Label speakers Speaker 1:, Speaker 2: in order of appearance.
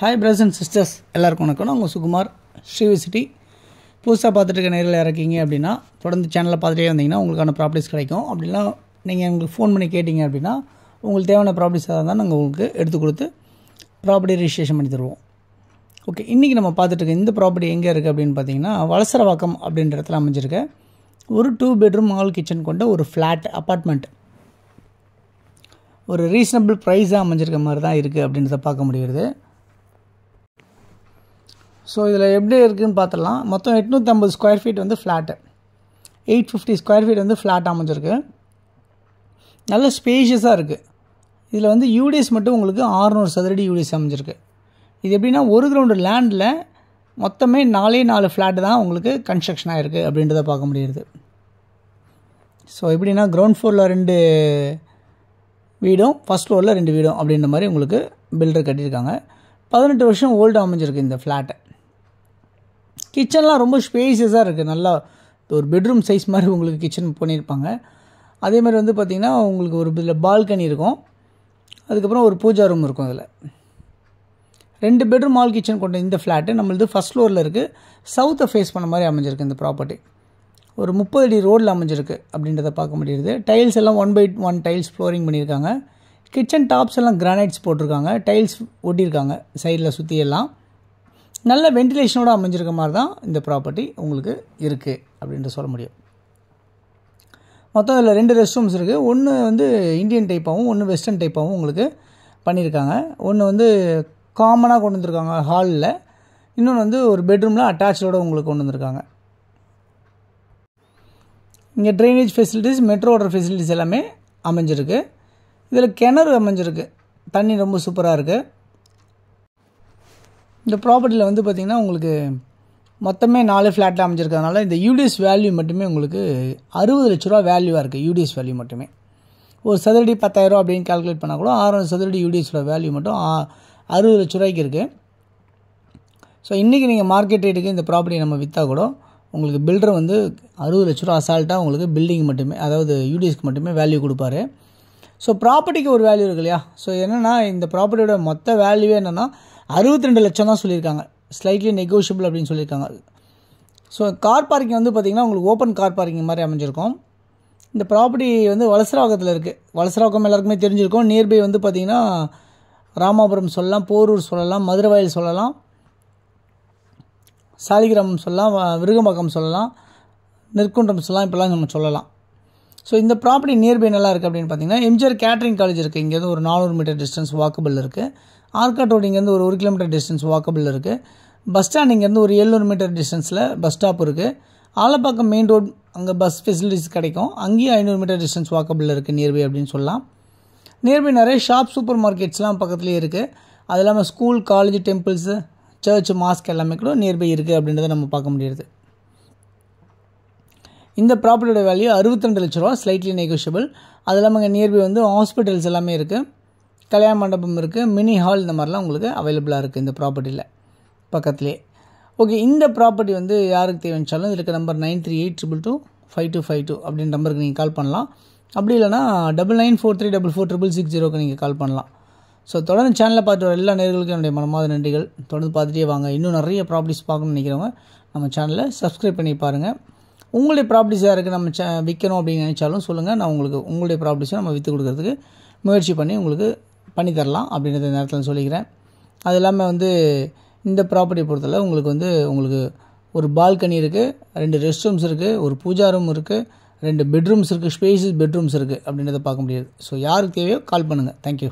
Speaker 1: Hi brothers and sisters, எல்லாருக்கும் வணக்கம். நான் உங்கள் சுகுமார், ஸ்ரீவிசிட்டி. புதுசாக பார்த்துட்டு இருக்க நேரில் இறக்கிங்க அப்படின்னா தொடர்ந்து சேனலில் பார்த்துட்டே வந்தீங்கன்னா உங்களுக்கான ப்ராப்பர்ட்டிஸ் கிடைக்கும். அப்படின்னா நீங்கள் உங்களுக்கு ஃபோன் பண்ணி கேட்டிங்க அப்படின்னா உங்களுக்கு தேவையான ப்ராப்பர்ட்டிஸாக இருந்தால் நாங்கள் உங்களுக்கு எடுத்து கொடுத்து ப்ராப்பர்ட்டி ரிஜிஸ்ட்ரேஷன் பண்ணி தருவோம். ஓகே, இன்றைக்கி நம்ம பார்த்துட்டு இருக்க இந்த ப்ராப்பர்ட்டி எங்கே இருக்குது அப்படின்னு பார்த்தீங்கன்னா வலசரவாக்கம் அப்படின்ற இடத்துல அமைஞ்சிருக்க ஒரு 2 பெட்ரூம் ஹால் கிச்சன் கொண்ட ஒரு ஃப்ளாட் அப்பார்ட்மெண்ட். ஒரு ரீசனபிள் ப்ரைஸாக அமைஞ்சிருக்க மாதிரி தான் இருக்குது அப்படின்றத பார்க்க முடியுது. ஸோ இதில் எப்படி இருக்குதுன்னு பார்த்துடலாம். மொத்தம் 850 ஸ்கொயர் ஃபீட் வந்து ஃப்ளாட்டு, 850 ஸ்கொயர் ஃபீட் வந்து ஃப்ளாட் அமைஞ்சிருக்கு. நல்ல ஸ்பேஷியஸாக இருக்குது. இதில் வந்து யூடிஎஸ் மட்டும் உங்களுக்கு 600 சதுரடி யூடிஎஸ் அமைஞ்சிருக்கு. இது எப்படின்னா ஒரு கிரவுண்டு லேண்டில் மொத்தமே 4 ஃப்ளாட்டு தான் உங்களுக்கு கன்ஸ்ட்ரக்ஷன் ஆகிருக்கு அப்படின்றத பார்க்க முடியுது. ஸோ எப்படின்னா கிரவுண்ட் ஃப்ளோரில் 2 வீடும் ஃபஸ்ட் ஃப்ளோரில் 2 வீடும் அப்படின்ற மாதிரி உங்களுக்கு பில்டர் கட்டியிருக்காங்க. 18 வருஷம் ஓல்டு அமைஞ்சிருக்கு இந்த ஃப்ளாட்டை. கிச்சன்லாம் ரொம்ப ஸ்பேசியஸாக இருக்குது. நல்லா ஒரு பெட்ரூம் சைஸ் மாதிரி உங்களுக்கு கிச்சன் பண்ணியிருப்பாங்க. அதே மாதிரி வந்து பார்த்திங்கன்னா உங்களுக்கு ஒரு இதில் பால்கனி இருக்கும், அதுக்கப்புறம் ஒரு பூஜா ரூம் இருக்கும். அதில் 2 பெட்ரூம் ஹால் கிச்சன் கொண்ட இந்த ஃப்ளாட்டு நம்மளது ஃபஸ்ட் ஃப்ளோரில் இருக்குது. சவுத்தை ஃபேஸ் பண்ண மாதிரி அமைஞ்சிருக்கு இந்த ப்ராப்பர்ட்டி. ஒரு 30 அடி ரோடில் அமைஞ்சிருக்கு அப்படின்றத பார்க்க முடியுது. டைல்ஸ் எல்லாம் 1/1 டைல்ஸ் ஃப்ளோரிங் பண்ணியிருக்காங்க. கிச்சன் டாப்ஸ் எல்லாம் கிரானைட்ஸ் போட்டிருக்காங்க, டைல்ஸ் ஒட்டியிருக்காங்க சைடில் சுற்றி எல்லாம். நல்ல வென்டிலேஷனோடு அமைஞ்சிருக்க மாதிரி தான் இந்த ப்ராப்பர்ட்டி உங்களுக்கு இருக்குது அப்படின்ட்டு சொல்ல முடியும். மொத்தம் இதில் 2 ரெஸ்ட் ரூம்ஸ் இருக்குது. ஒன்று வந்து இந்தியன் டைப்பாகவும் ஒன்று வெஸ்டர்ன் டைப்பாகவும் உங்களுக்கு பண்ணியிருக்காங்க. ஒன்று வந்து காமனாக கொண்டு வந்திருக்காங்க ஹாலில், இன்னொன்று வந்து ஒரு பெட்ரூமில் அட்டாச்சோடு உங்களுக்கு கொண்டு வந்திருக்காங்க. இங்கே drainage facilities, metro water facilities எல்லாமே அமைஞ்சிருக்கு. இதில் கிணறு அமைஞ்சிருக்கு, தண்ணி ரொம்ப சூப்பராக இருக்குது. இந்த ப்ராப்பர்ட்டியில் வந்து பார்த்திங்கன்னா உங்களுக்கு மொத்தமே 4 ஃப்ளாட்டில் அமைஞ்சிருக்கிறதுனால இந்த யூடிஎஸ் வேல்யூ மட்டுமே உங்களுக்கு 60 லட்ச ரூபா வேல்யூவாக இருக்குது. யூடிஎஸ் வேல்யூ மட்டுமே ஒரு சதுரடி 10,000 அப்படின்னு கால்குலேட் பண்ணால் கூட 600 சதுரடி யூடிஎஸோட வேல்யூ மட்டும் 60 லட்ச ரூபாய்க்கு இருக்குது. ஸோ இன்றைக்கி நீங்கள் மார்க்கெட் ரேட்டுக்கு இந்த ப்ராப்பர்ட்டி நம்ம விற்றா கூட உங்களுக்கு பில்டர் வந்து 60 லட்ச ரூபா அசால்ட்டாக உங்களுக்கு பில்டிங் மட்டுமே, அதாவது யூடிஎஸ்க்கு மட்டுமே வேல்யூ கொடுப்பாரு. ஸோ ப்ராப்பர்ட்டிக்கு ஒரு வேல்யூ இருக்கு இல்லையா. ஸோ என்னென்னா இந்த ப்ராப்பர்ட்டியோட மொத்த வேல்யூவே என்னென்னா 62 லட்சம் தான் சொல்லியிருக்காங்க. ஸ்லைட்லி நெகோஷியபிள் அப்படின்னு சொல்லியிருக்காங்க. ஸோ கார் பார்க்கிங் வந்து பார்த்திங்கன்னா உங்களுக்கு ஓப்பன் கார் பார்க்கிங் மாதிரி அமைஞ்சிருக்கும். இந்த ப்ராப்பர்ட்டி வந்து வலசரவாக்கத்தில் இருக்குது. வலசரவாக்கம் எல்லாருக்குமே தெரிஞ்சிருக்கும். நியர்பை வந்து பார்த்திங்கன்னா ராமாபுரம் சொல்லலாம், போரூர் சொல்லலாம், மதுரவாயில் சொல்லலாம், சாலிகிராமம் சொல்லலாம், விருகம்பாக்கம் சொல்லலாம், நெற்குன்றம் சொல்லலாம், இப்போலாம் நம்ம சொல்லலாம். ஸோ இந்த ப்ராப்பர்ட்டி நியர்பை நல்லா இருக்குது அப்படின்னு பார்த்தீங்கன்னா எம்ஜிஆர் கேட்டரிங் காலேஜ் இருக்குது. இங்கேருந்து ஒரு 400 மீட்டர் டிஸ்டன்ஸ் வாக்கபிள் இருக்குது. ஆர்காட் ரோடு இங்கேருந்து ஒரு 1 கிலோமீட்டர் டிஸ்டன்ஸ் வாக்கபிள் இருக்குது. பஸ் ஸ்டாண்ட் இங்கேருந்து ஒரு 700 மீட்டர் டிஸ்டன்ஸில் பஸ் ஸ்டாப் இருக்குது. ஆலப்பாக்கம் மெயின் ரோடு, அங்கே பஸ் ஃபெசிலிட்டிஸ் கிடைக்கும். அங்கேயும் 500 மீட்டர் டிஸ்டன்ஸ் வாக்கபிள் இருக்குது நியர்பை அப்படின்னு சொல்லலாம். நியர்பை நிறைய ஷாப், சூப்பர் மார்க்கெட்ஸ்லாம் பக்கத்துலேயே இருக்குது. அது இல்லாமல் school, college, temples, church, mosque எல்லாமே கூட நியர்பை இருக்குது அப்படின்றத நம்ம பார்க்க முடியுது. இந்த ப்ராப்பர்ட்டியோட வேல்யூ 62 லட்ச ரூபா, ஸ்லைட்லி நெகோஷியபிள். அது இல்லாமல் இங்கே நியர்பை வந்து ஹாஸ்பிட்டல்ஸ் எல்லாமே இருக்குது, கல்யாண மண்டபம் இருக்குது, மினி ஹால், இந்த மாதிரிலாம் உங்களுக்கு அவைலபிளாக இருக்குது இந்த ப்ராப்பர்ட்டியில் பக்கத்துலேயே. ஓகே, இந்த ப்ராப்பர்ட்டி வந்து யாருக்கு தேவைச்சாலும் இதில் இருக்க நம்பர் 9382225252 அப்படின்ற நம்பருக்கு நீங்கள் கால் பண்ணலாம். அப்படி இல்லைனா 9943446660க்கு நீங்கள் கால் பண்ணலாம். ஸோ தொடர்ந்து சேனலில் பார்த்து வர எல்லா நேயர்களுக்கும் என்னுடைய மனமார்ந்த நன்றிகள். தொடர்ந்து பார்த்துட்டே வாங்க. இன்னும் நிறைய ப்ராப்பர்ட்டிஸ் பார்க்கணும்னு நினைக்கிறவங்க நம்ம சேனலை சப்ஸ்கிரைப் பண்ணி பாருங்கள். உங்களுடைய ப்ராப்பர்ட்டிஸ் யாருக்கு நம்ம விற்கணும் அப்படின்னு நினச்சாலும் சொல்லுங்கள். நான் உங்களுக்கு உங்களுடைய ப்ராப்பர்ட்டிஸை நம்ம விற்று கொடுக்கறதுக்கு முயற்சி பண்ணி உங்களுக்கு பண்ணித்தரலாம் அப்படின்றத நேரத்தில் சொல்லிக்கிறேன். அது இல்லாமல் வந்து இந்த ப்ராப்பர்ட்டியை பொறுத்தவரை உங்களுக்கு ஒரு பால்கனி இருக்குது, 2 ரெஸ்ட் ரூம்ஸ் இருக்குது, ஒரு பூஜா ரூம் இருக்குது, 2 பெட்ரூம்ஸ் இருக்குது, ஸ்பேஷியஸ் பெட்ரூம்ஸ் இருக்குது அப்படின்றத பார்க்க முடியாது. ஸோ யாருக்கு தேவையோ கால் பண்ணுங்கள். தேங்க்யூ.